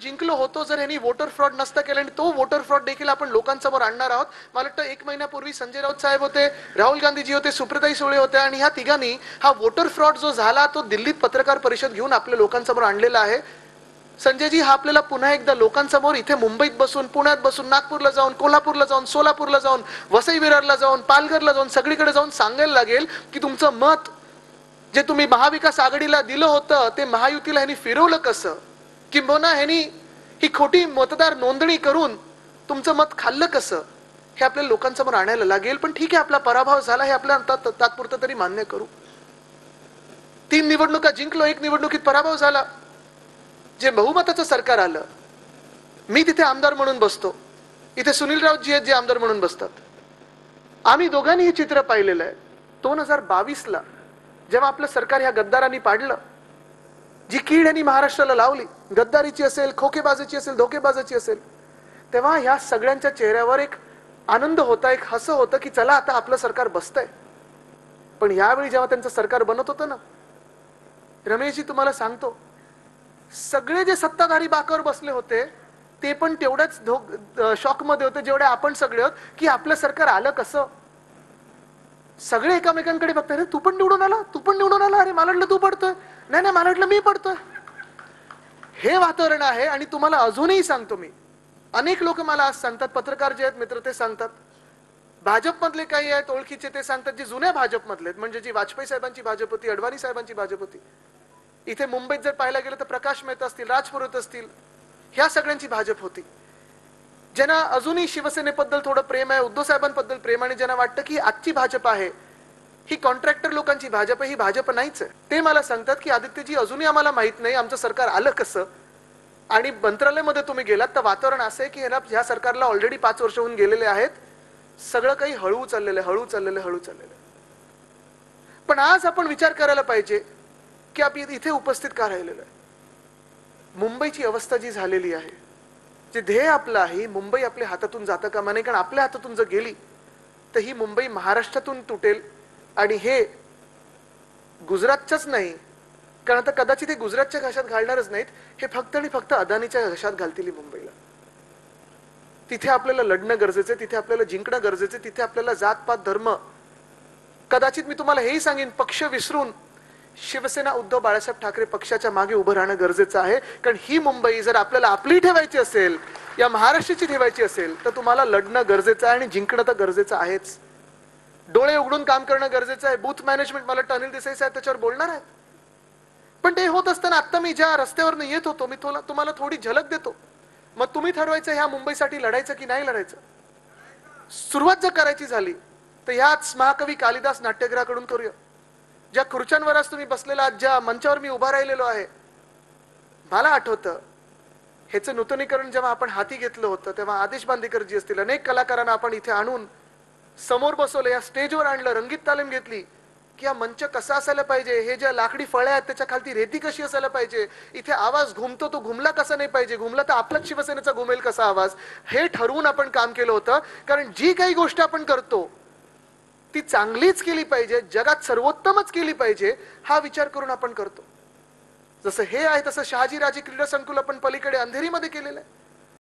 जिंकलो होतो जर यांनी वोटर फ्रॉड नसता केला आणि तो वोटर फ्रॉड देखील आपण लोकांसमोर आणणार आहोत. मला वाटतं 1 महिन्यापूर्वी संजय राऊत साहेब होते, राहुल गांधीजी होते, सुप्रियाताई सुळे होत्या आणि ह्या तिघांनी हा वोटर फ्रॉड जो झाला तो दिल्लीत पत्रकार परिषद घेऊन आपल्या लोकांसमोर आणलेला आहे. संजयजी, हा आपल्याला पुन्हा एकदा लोकांसमोर इथे मुंबईत बसून, पुण्यात बसून, नागपूरला जाऊन, कोल्हापूरला जाऊन, सोलापूरला जाऊन, वसई विरारला जाऊन, पालघरला जाऊन, सगळीकडे जाऊन सांगायला लागेल की तुमचं मत जे तुम्ही महाविकास आघाडीला दिलं होतं ते महायुतीला ह्यांनी फिरवलं कसं, किंबहुना ह्यांनी ही खोटी मतदार नोंदणी करून तुमचं मत खाल्लं कसं, हे आपल्याला लोकांसमोर आणायला लागेल. पण ठीक आहे, आपला पराभव झाला हे आपल्याला तात्पुरतं तरी मान्य करू. 3 निवडणुका जिंकलो, 1 निवडणुकीत पराभव झाला. जे बहुमताचं सरकार आलं, मी तिथे आमदार म्हणून बसतो, इथे सुनील राऊतजी आहेत जे आमदार म्हणून बसतात. आम्ही दोघांनी हे चित्र पाहिलेलं आहे. 2022ला जेव्हा आपलं सरकार ह्या गद्दारांनी पाडलं, जी कीड यांनी महाराष्ट्राला लावली, गद्दारीची असेल, खोकेबाजीची असेल, धोकेबाजीची असेल, तेव्हा ह्या सगळ्यांच्या चेहऱ्यावर एक आनंद होता, एक हसं होतं की चला आता आपलं सरकार बसतंय. पण यावेळी जेव्हा त्यांचं सरकार बनत होतं ना, रमेशजी तुम्हाला सांगतो, सगळे जे सत्ताधारी बाकावर बसले होते ते पण तेवढ्याच शॉक मध्ये होते जेवढे आपण सगळे आहोत की आपलं सरकार आलं कसं. सगळे एकमेकांकडे बघताय, तू पण निवडून आला, तू पण निवडून आला, अरे मला वाटलं तू पडतोय, नाही नाही मला वाटलं मी पडतोय. हे वातावरण आहे. आणि तुम्हाला अजूनही सांगतो मी, अनेक लोक मला आज सांगतात, पत्रकार जे आहेत मित्र ते सांगतात, भाजपमधले काही आहेत ओळखीचे ते सांगतात, जे जुन्या भाजपमधले म्हणजे जी वाजपेयी साहेबांची भाजप होती, अडवाणी साहेबांची भाजप होती, इथे मुंबईत जर पाहायला गेलं तर प्रकाश मेहता असतील, राज पुरोहित असतील, ह्या सगळ्यांची भाजप होती. ज्यांना अजूनही शिवसेनेबद्दल थोडं प्रेम आहे, उद्धव साहेबांबद्दल प्रेम, आणि ज्यांना वाटतं की आजची भाजप आहे ही कॉन्ट्रॅक्टर लोकांची भाजप आहे, ही भाजप नाहीच आहे, ते मला सांगतात की आदित्यजी अजूनही आम्हाला माहित नाही आमचं सरकार आलं कसं. आणि मंत्रालयामध्ये तुम्ही गेलात तर वातावरण असं आहे की ह्या सरकारला ऑलरेडी 5 वर्ष होऊन गेलेले आहेत, सगळं काही हळू चाललेलं, हळू चाललेलं, हळू चाललेलं. पण आज आपण विचार करायला पाहिजे की आपण इथे उपस्थित का राहिलेलो आहे. मुंबईची अवस्था जी झालेली आहे, जे ध्येय आपलं आहे, मुंबई आपल्या हातातून जाता कामा नये. कारण आपल्या हातातून जर गेली तर ही मुंबई महाराष्ट्रातून तुटेल. आणि हे गुजरातच्याच नाही, कारण आता कदाचित हे गुजरातच्या घशात घालणारच नाहीत, हे फक्त आणि फक्त अदानीच्या घशात घालतील मुंबईला. तिथे आपल्याला लढणं गरजेचं आहे, तिथे आपल्याला जिंकणं गरजेचं आहे, तिथे आपल्याला जातपात धर्म, कदाचित मी तुम्हाला हेही सांगेन, पक्ष विसरून शिवसेना उद्धव बाळासाहेब ठाकरे पक्षाच्या मागे उभं राहणं गरजेचं आहे. कारण ही मुंबई जर आपल्याला आपली ठेवायची असेल, या महाराष्ट्राची ठेवायची असेल, तर तुम्हाला लढणं गरजेचं आहे आणि जिंकणं तर गरजेचं आहेच. डोळे उघडून काम करणं गरजेचं आहे. बूथ मॅनेजमेंट, मला अनिल देसाई साहेब त्याच्यावर बोलणार आहेत. पण ते होत असताना आता मी ज्या रस्त्यावरनं येत होतो, मी तुम्हाला थोडी झलक देतो. मग तुम्ही ठरवायचं ह्या मुंबईसाठी लढायचं की नाही लढायचं. सुरुवात जर करायची झाली तर ह्याच महाकवी कालिदास नाट्यगृहाकडून करूया. ज्या खुर्च्यांवर आज तुम्ही बसलेला, ज्या मंचावर मी उभा राहिलेलो आहे, मला आठवतं ह्याचं नूतनीकरण जेव्हा आपण हाती घेतलं होतं तेव्हा आदेश बांदेकरजी असतील, अनेक कलाकारांना आपण इथे आणून समोर बसवलं, या स्टेजवर आणलं, रंगीत तालीम घेतली की हा मंच कसा असायला पाहिजे, हे ज्या लाकडी फळ्या आहेत त्याच्या खालती रेती कशी असायला पाहिजे, इथे आवाज घुमतो तो घुमला कसा नाही पाहिजे, घुमला तर आपलाच शिवसेनेचा घुमेल कसा आवाज, हे ठरवून आपण काम केलं होतं. कारण जी काही गोष्ट आपण करतो ती चांगलीच केली पाहिजे, जगात सर्वोत्तमच केली पाहिजे, हा विचार करून आपण करतो. जसं हे आहे तसं शहाजीराजे क्रीडा संकुल आपण पलीकडे अंधेरीमध्ये केलेलं आहे.